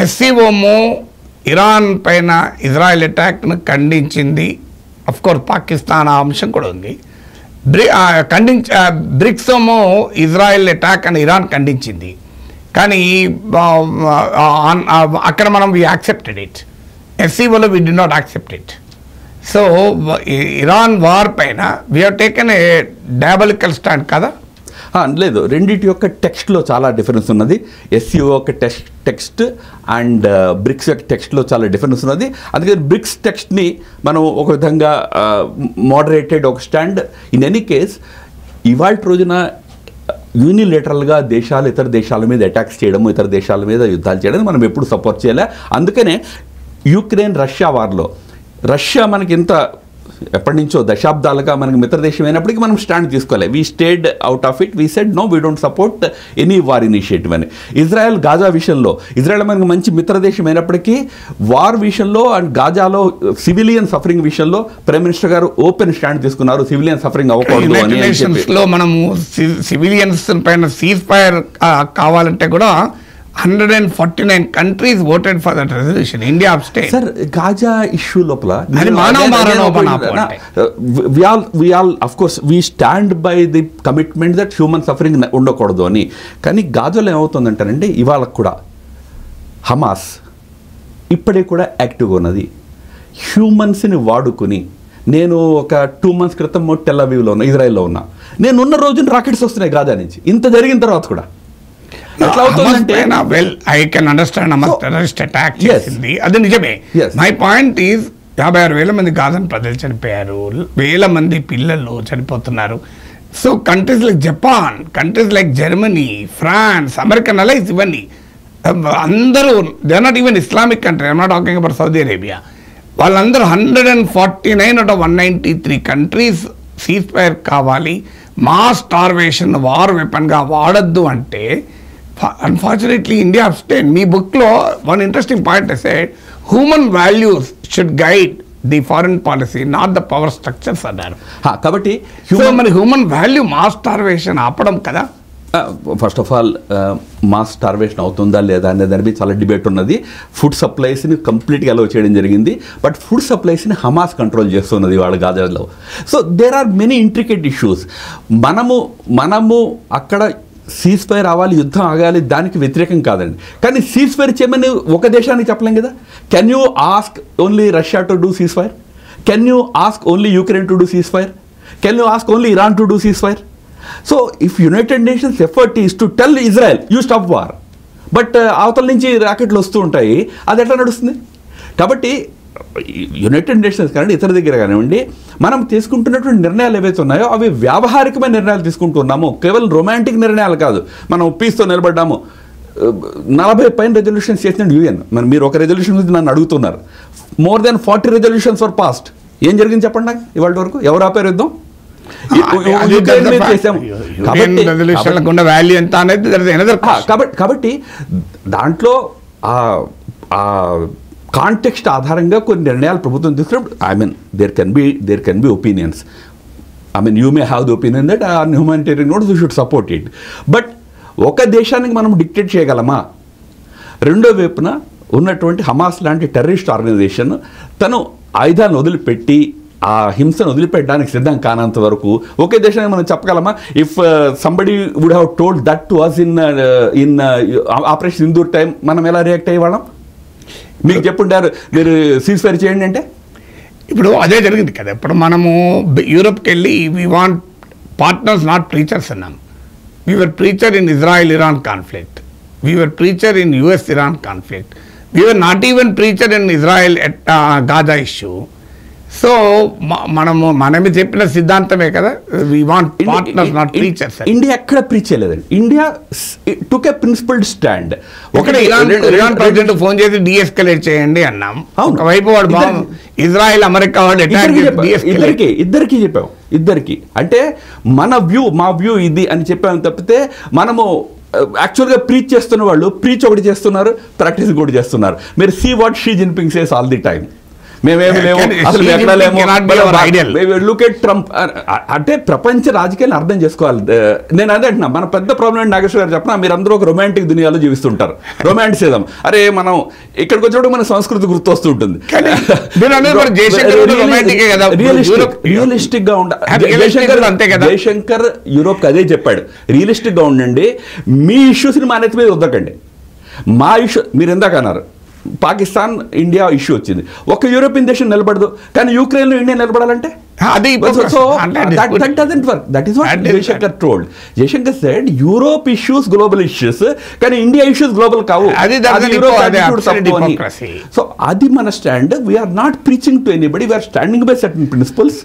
ఎస్సీఓమో Iran పైన Israel అటాక్ను ఖండించింది. Of course Pakistan ఆ అంశం కూడా ఉంది. బ్రిక్స్ ఏమో ఇజ్రాయెల్ అటాక్ అని ఇరాన్ ఖండించింది. కానీ అక్కడ మనం వీ యాక్సెప్టెడ్ ఇట్. ఎస్సీఓలో we did not accept it. So Iran war పైన we have taken a diabolical stand కదా. లేదు, రెండింటి యొక్క టెక్స్ట్లో చాలా డిఫరెన్స్ ఉన్నది. ఎస్సీఓ యొక్క టెక్స్ట్ అండ్ బ్రిక్స్ యొక్క టెక్స్ట్లో చాలా డిఫరెన్స్ ఉన్నది. అందుకని బ్రిక్స్ టెక్స్ట్ని మనం ఒక విధంగా మోడరేటెడ్ ఒక స్టాండ్. ఇన్ ఎనీ కేస్ ఇవాళ రోజున యూనిలేటరల్గా దేశాలు ఇతర దేశాల మీద అటాక్స్ చేయడము, ఇతర దేశాల మీద యుద్ధాలు చేయడం మనం ఎప్పుడు సపోర్ట్ చేయలే. అందుకనే యుక్రెయిన్ రష్యా వార్లో రష్యా మనకి ఇంత ఎప్పటి నుంచో దశాబ్దాలుగా మనకి మిత్రదేశం అయినప్పటికీ మనం స్టాండ్ తీసుకోవాలి. We stayed out of it. We said no, we don't support any war initiative అని. ఇజ్రాయెల్ గాజా విషయంలో ఇజ్రాయెల్ మనకి మంచి మిత్రదేశం అయినప్పటికీ వార్ విషయంలో అండ్ గాజాలో సివిలియన్ సఫరింగ్ విషయంలో ప్రైమ్ మినిస్టర్ గారు ఓపెన్ స్టాండ్ తీసుకున్నారు. సివిలియన్ సఫరింగ్ అవ్వకూడదు అని. మనము సివిలియన్స్ పైన సీజ్ ఫైర్ కావాలంటే కూడా 149 countries voted for that resolution. India abstained. Sir, Gaza issue lopala we all of course we stand by the commitment that human suffering undakodu ani. Kani Gaza lo emavutundantante ivala kuda Hamas ippade kuda active ga unnadi. Humans ni vaadukoni నేను ఒక 2 months క్రితం tell అవీవ్లో ఉన్నా, ఇజ్రాయెల్లో ఉన్నా. నేను ఉన్న రోజున rockets వస్తున్నాయి Gaza నుంచి. ఇంత జరిగిన తర్వాత కూడా ఎట్లా అవుతుందంటే well I can understand Hamas terrorist attack చేసింది, అది నిజమే. మై పాయింట్ ఈజ్ 56,000 మంది గాజాన్ ప్రజలు చనిపోయారు, 1,000 మంది పిల్లలు చనిపోతున్నారు. So countries like Japan, countries like Germany, France, American allies, ఇవన్నీ అందరూ they are not even Islamic country. I'm not talking about Saudi Arabia. వాళ్ళందరూ 149 out of 193 countries cease fire కావాలి, మాస్ స్టార్వేషన్ వార్ వెపన్గా వాడద్దు అంటే అన్ఫార్చునేట్లీ ఇండియా అబ్స్టైన్. మీ బుక్లో one interesting point said human values should guide the foreign policy, not the power structures అన్నారు. కాబట్టి మరి హ్యూమన్ వాల్యూ మాస్ స్టార్వేషన్ ఆపడం కదా. First of all mass starvation అవుతుందా లేదా అనే దాని మీద చాలా డిబేట్ ఉన్నది. ఫుడ్ సప్లైస్ని కంప్లీట్గా అలౌ చేయడం జరిగింది, బట్ ఫుడ్ సప్లైస్ని హమాస్ కంట్రోల్ చేస్తున్నది వాళ్ళ గాజాలో. So there are many intricate issues. మనము అక్కడ సీజ్ ఫైర్ అవ్వాలి, యుద్ధం ఆగాలి, దానికి వ్యతిరేకం కాదండి. కానీ సీజ్ ఫైర్ చేయమని ఒక దేశానికి చెప్పలేం కదా. Can you ask only Russia to do cease fire? Can you ask only Ukraine to do cease fire? Can you ask only Iran to do cease fire? So if United nations effort is to tell Israel you stop war, but అవతల నుంచి రాకెట్లు వస్తూ ఉంటాయి, అది ఎట్లా నడుస్తుంది? కాబట్టి United nations కానివ్వండి, ఇతర దగ్గర కానివ్వండి, మనం తీసుకుంటున్నటువంటి నిర్ణయాలు ఏవైతే ఉన్నాయో అవి వ్యావహారికమైన నిర్ణయాలు తీసుకుంటున్నాము, కేవలం రొమాంటిక్ నిర్ణయాలు కాదు. మనం పీస్తో నిలబడ్డాము, 40 పైన రెజల్యూషన్స్ చేసిన యూఎన్. మీరు ఒక రెజల్యూషన్ గురించి నన్ను అడుగుతున్నారు. More than 40 resolutions for past. ఏం జరిగింది చెప్పండి నాకు ఇవాళ వరకు? ఎవరు ఆపారు యుద్ధం? కాబట్టి దాంట్లో కాంటెక్స్ట్ ఆధారంగా కొన్ని నిర్ణయాలు ప్రభుత్వం తీసుకున్నప్పుడు there can be opinions. You may have the opinion that on humanitarian notes we should support it. But ఒక దేశానికి మనం డిక్టేట్ చేయగలమా? రెండో వైపున ఉన్నటువంటి హమాస్ లాంటి టెర్రరిస్ట్ ఆర్గనైజేషన్ తను ఆయుధాలను వదిలిపెట్టి ఆ హింసను వదిలిపెట్టడానికి సిద్ధం కానంత వరకు ఒకే దేశానికి మనం చెప్పగలమా? If somebody would have told that to us in Operation Sindoor time, మనం ఎలా రియాక్ట్ అయ్యేవాళ్ళం? మీకు చెప్పుంటారు మీరు సీజ్ ఫైర్ చేయండి అంటే. ఇప్పుడు అదే జరిగింది కదా. ఇప్పుడు మనము యూరోప్కి వెళ్ళి we want partners not preachers అన్నాం. We were preacher in Israel Iran conflict, we were preacher in US-Iran conflict, we were not even preacher in Israel Gaza issue. So మనమే చెప్పిన సిద్ధాంతమే కదా, we want partners not preachers. India ఎక్కడ preach చేయలేదండి. India took a principled stand. ఒకటి Iran president phone చేసి de-escalate చేయండి అన్నాం. ఒకవైపు వాడు ఇజ్రాయెల్ అమెరికా వాడు ఇద్దరికి చెప్పాం. ఇద్దరికి అంటే మా వ్యూ ఇది అని చెప్పాము తప్పితే మనము యాక్చువల్గా ప్రీచ్ చేస్తున్న వాళ్ళు ప్రీచ్ ఒకటి చేస్తున్నారు, ప్రాక్టీస్ కూడా చేస్తున్నారు. మీరు see what Xi Jinping says all the time. మేమేమి లేము, అసలు Xi ఎక్కడ లేము. Jinping cannot be our ideal. Look at Trump అంటే ప్రపంచ రాజకీయాలను అర్థం చేసుకోవాలి. నేను అదే అంటున్నా, మన పెద్ద ప్రాబ్లం ఏంటి నాగేశ్వర గారు చెప్పిన, మీరు అందరూ ఒక రొమాంటిక్ దునియాలో జీవిస్తుంటారు. రొమాంటిసిజం, అరే మనం ఇక్కడికి వచ్చినప్పుడు మన సంస్కృతి గుర్తొస్తూ ఉంటుంది. రియలిస్టిక్ గా ఉండాలి. జయశంకర్ యూరోప్ కి అదే చెప్పాడు, రియలిస్టిక్ గా ఉండండి, మీ ఇష్యూస్ ని మా నెత్తి మీద వద్దకండి. మా ఇష్యూ మీరు ఎందాక అన్నారు, పాకిస్తాన్ ఇండియా ఇష్యూ వచ్చింది, ఒక యూరోపియన్ దేశం నిలబడదు, కానీ యూక్రెయిన్ లో ఇండియా నిలబడాలంటే Jaishankar told. Jaishankar said Europe issues global issues, కానీ ఇండియా ఇష్యూస్ గ్లోబల్ కావు. సో అది మన stand. We are not preaching to anybody, we are standing by certain principles.